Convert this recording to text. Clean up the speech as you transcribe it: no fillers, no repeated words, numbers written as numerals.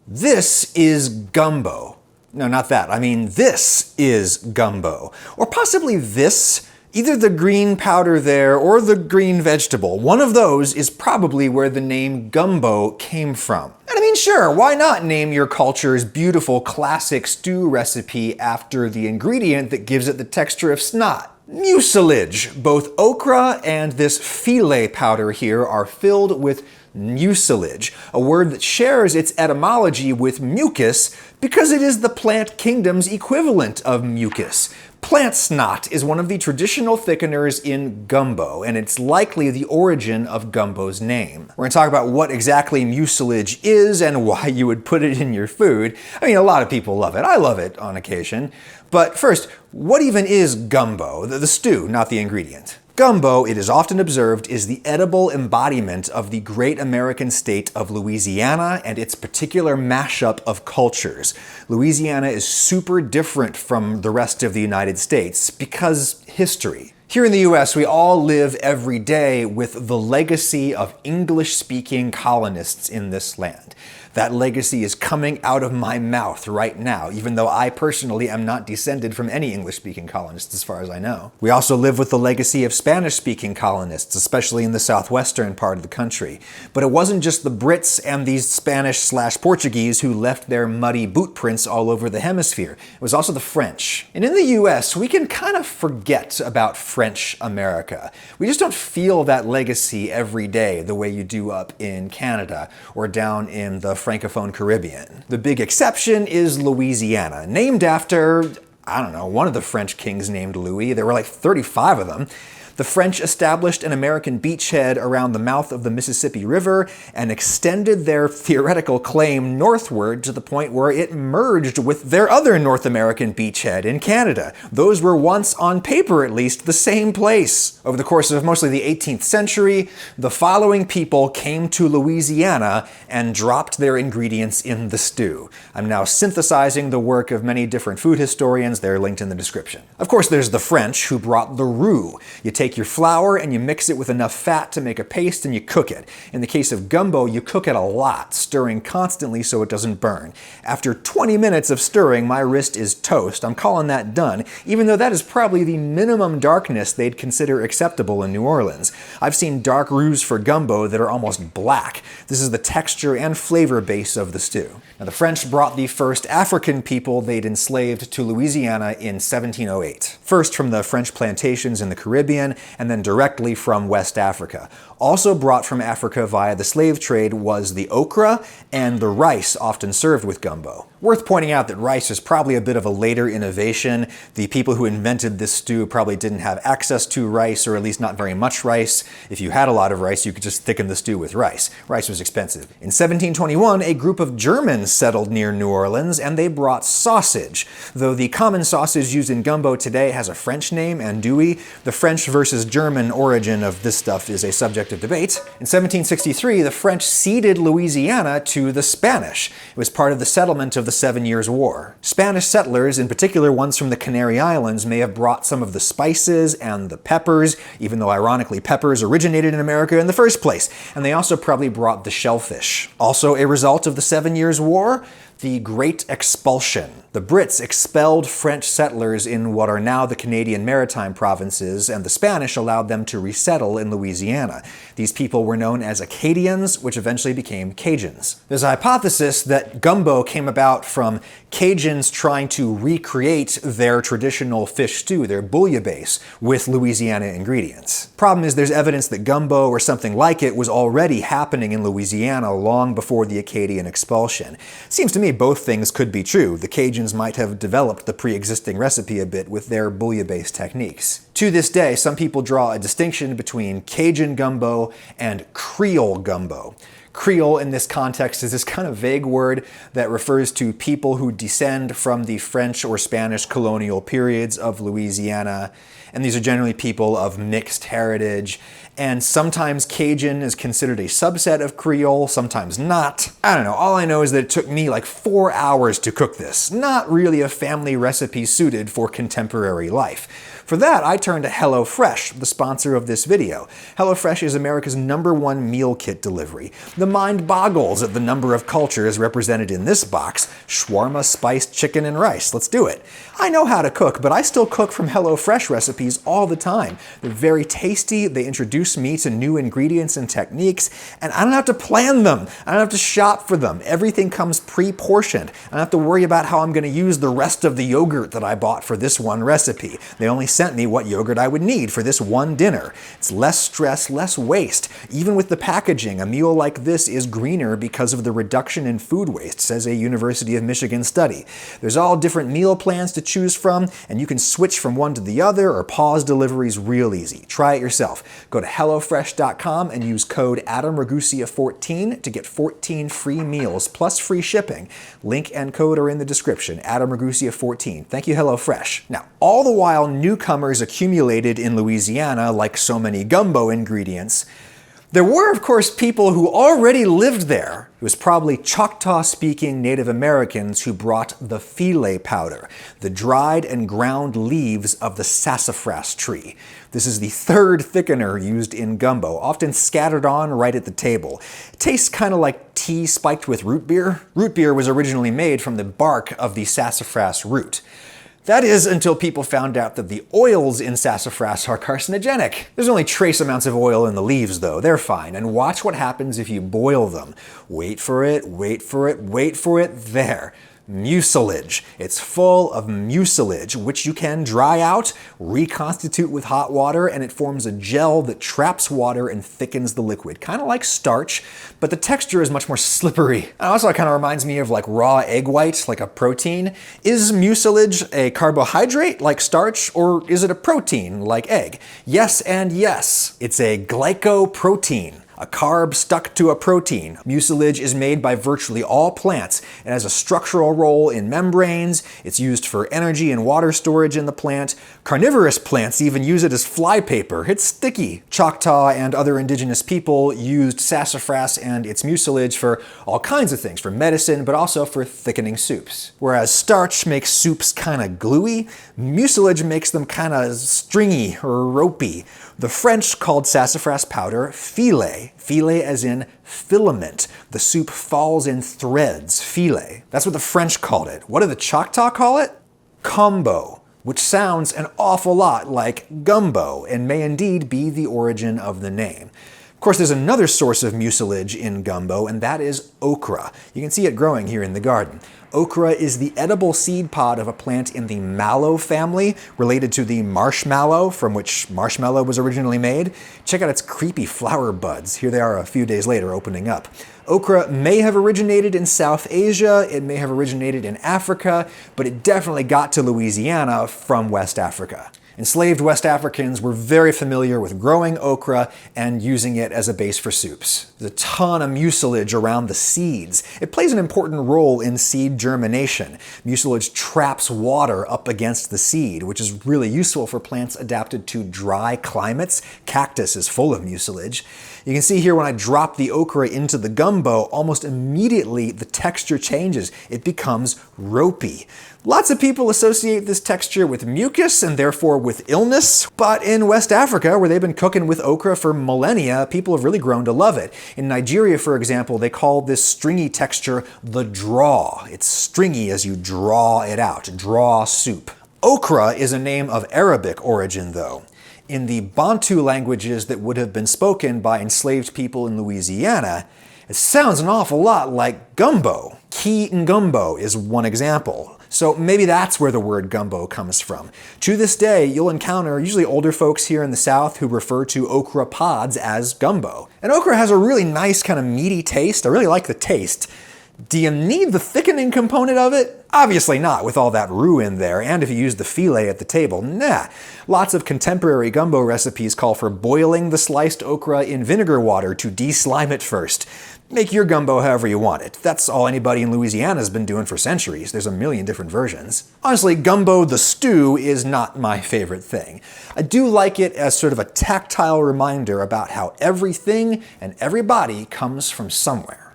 This is gumbo. No, not that. I mean, this is gumbo. Or possibly this. Either the green powder there or the green vegetable. One of those is probably where the name gumbo came from. And I mean, sure, why not name your culture's beautiful classic stew recipe after the ingredient that gives it the texture of snot? Mucilage. Both okra and this filet powder here are filled with mucilage, a word that shares its etymology with mucus because it is the plant kingdom's equivalent of mucus. Plant snot is one of the traditional thickeners in gumbo, and it's likely the origin of gumbo's name. We're going to talk about what exactly mucilage is and why you would put it in your food. I mean, a lot of people love it. I love it on occasion. But first, what even is gumbo? The stew, not the ingredient. Gumbo, it is often observed, is the edible embodiment of the great American state of Louisiana and its particular mashup of cultures. Louisiana is super different from the rest of the United States because history. Here in the US, we all live every day with the legacy of English-speaking colonists in this land. That legacy is coming out of my mouth right now, even though I personally am not descended from any English-speaking colonists as far as I know. We also live with the legacy of Spanish-speaking colonists, especially in the southwestern part of the country. But it wasn't just the Brits and these Spanish/Portuguese who left their muddy boot prints all over the hemisphere. It was also the French. And in the US, we can kind of forget about French America. We just don't feel that legacy every day the way you do up in Canada or down in the Francophone Caribbean. The big exception is Louisiana, named after, I don't know, one of the French kings named Louis. There were like 35 of them. The French established an American beachhead around the mouth of the Mississippi River and extended their theoretical claim northward to the point where it merged with their other North American beachhead in Canada. Those were once, on paper at least, the same place. Over the course of mostly the 18th century, the following people came to Louisiana and dropped their ingredients in the stew. I'm now synthesizing the work of many different food historians. They're linked in the description. Of course, there's the French, who brought the roux. You take your flour and you mix it with enough fat to make a paste and you cook it. In the case of gumbo, you cook it a lot, stirring constantly so it doesn't burn. After 20 minutes of stirring, my wrist is toast. I'm calling that done, even though that is probably the minimum darkness they'd consider acceptable in New Orleans. I've seen dark roux for gumbo that are almost black. This is the texture and flavor base of the stew. Now, the French brought the first African people they'd enslaved to Louisiana in 1708. First from the French plantations in the Caribbean, and then directly from West Africa. Also brought from Africa via the slave trade was the okra and the rice often served with gumbo. Worth pointing out that rice is probably a bit of a later innovation. The people who invented this stew probably didn't have access to rice, or at least not very much rice. If you had a lot of rice, you could just thicken the stew with rice. Rice was expensive. In 1721, a group of Germans settled near New Orleans, and they brought sausage. Though the common sausage used in gumbo today has a French name, andouille, the French versus German origin of this stuff is a subject of debate. In 1763, the French ceded Louisiana to the Spanish. It was part of the settlement of the 7 Years' War. Spanish settlers, in particular ones from the Canary Islands, may have brought some of the spices and the peppers, even though ironically peppers originated in America in the first place, and they also probably brought the shellfish. Also a result of the 7 Years' War, the Great Expulsion. The Brits expelled French settlers in what are now the Canadian Maritime provinces, and the Spanish allowed them to resettle in Louisiana. These people were known as Acadians, which eventually became Cajuns. There's a hypothesis that gumbo came about from Cajuns trying to recreate their traditional fish stew, their bouillabaisse, with Louisiana ingredients. Problem is, there's evidence that gumbo or something like it was already happening in Louisiana long before the Acadian expulsion. Seems to me both things could be true. The Cajuns might have developed the pre-existing recipe a bit with their bouillabaisse techniques. To this day, some people draw a distinction between Cajun gumbo and Creole gumbo. Creole in this context is this kind of vague word that refers to people who descend from the French or Spanish colonial periods of Louisiana. And these are generally people of mixed heritage. and sometimes Cajun is considered a subset of Creole, sometimes not. I don't know, all I know is that it took me like 4 hours to cook this. Not really a family recipe suited for contemporary life. For that, I turned to HelloFresh, the sponsor of this video. HelloFresh is America's #1 meal kit delivery. The mind boggles at the number of cultures represented in this box. Shawarma, spiced chicken, and rice. Let's do it. I know how to cook, but I still cook from HelloFresh recipes all the time. They're very tasty, they introduce me to new ingredients and techniques, and I don't have to plan them. I don't have to shop for them. Everything comes pre-portioned. I don't have to worry about how I'm going to use the rest of the yogurt that I bought for this one recipe. They only sent me what yogurt I would need for this one dinner. It's less stress, less waste. Even with the packaging, a meal like this is greener because of the reduction in food waste, says a University of Michigan study. There's all different meal plans to choose from, and you can switch from one to the other or pause deliveries real easy. Try it yourself. Go to HelloFresh.com and use code AdamRagusea14 to get 14 free meals plus free shipping. Link and code are in the description. AdamRagusea14. Thank you, HelloFresh. Now, all the while newcomers accumulated in Louisiana like so many gumbo ingredients, there were, of course, people who already lived there. It was probably Choctaw-speaking Native Americans who brought the filet powder, the dried and ground leaves of the sassafras tree. This is the third thickener used in gumbo, often scattered on right at the table. It tastes kind of like tea spiked with root beer. Root beer was originally made from the bark of the sassafras root. That is, until people found out that the oils in sassafras are carcinogenic. There's only trace amounts of oil in the leaves, though. They're fine. And watch what happens if you boil them. Wait for it, wait for it, wait for it. There. Mucilage. It's full of mucilage, which you can dry out, reconstitute with hot water, and it forms a gel that traps water and thickens the liquid. Kind of like starch, but the texture is much more slippery. And also, it kind of reminds me of like raw egg white, like a protein. Is mucilage a carbohydrate like starch, or is it a protein like egg? Yes and yes. It's a glycoprotein. A carb stuck to a protein. Mucilage is made by virtually all plants. It has a structural role in membranes. It's used for energy and water storage in the plant. Carnivorous plants even use it as flypaper. It's sticky. Choctaw and other indigenous people used sassafras and its mucilage for all kinds of things, for medicine, but also for thickening soups. Whereas starch makes soups kind of gluey, mucilage makes them kind of stringy or ropey. The French called sassafras powder filet. Filet as in filament. The soup falls in threads. Filet. That's what the French called it. What do the Choctaw call it? Combo, which sounds an awful lot like gumbo and may indeed be the origin of the name. Of course, there's another source of mucilage in gumbo, and that is okra. You can see it growing here in the garden. Okra is the edible seed pod of a plant in the mallow family, related to the marshmallow, from which marshmallow was originally made. Check out its creepy flower buds. Here they are a few days later opening up. Okra may have originated in South Asia, it may have originated in Africa, but it definitely got to Louisiana from West Africa. Enslaved West Africans were very familiar with growing okra and using it as a base for soups. There's a ton of mucilage around the seeds. It plays an important role in seed germination. Mucilage traps water up against the seed, which is really useful for plants adapted to dry climates. Cactus is full of mucilage. You can see here when I drop the okra into the gumbo, almost immediately the texture changes. It becomes ropey. Lots of people associate this texture with mucus and therefore with illness, but in West Africa, where they've been cooking with okra for millennia, people have really grown to love it. In Nigeria, for example, they call this stringy texture the draw. It's stringy as you draw it out, draw soup. Okra is a name of Arabic origin, though. In the Bantu languages that would have been spoken by enslaved people in Louisiana, it sounds an awful lot like gumbo. Ki ngumbo is one example. So maybe that's where the word gumbo comes from. To this day, you'll encounter usually older folks here in the South who refer to okra pods as gumbo. And okra has a really nice kind of meaty taste. I really like the taste. Do you need the thickening component of it? Obviously not, with all that roux in there, and if you use the filet at the table, nah. Lots of contemporary gumbo recipes call for boiling the sliced okra in vinegar water to de-slime it first. Make your gumbo however you want it. That's all anybody in Louisiana's been doing for centuries. There's a million different versions. Honestly, gumbo the stew is not my favorite thing. I do like it as sort of a tactile reminder about how everything and everybody comes from somewhere.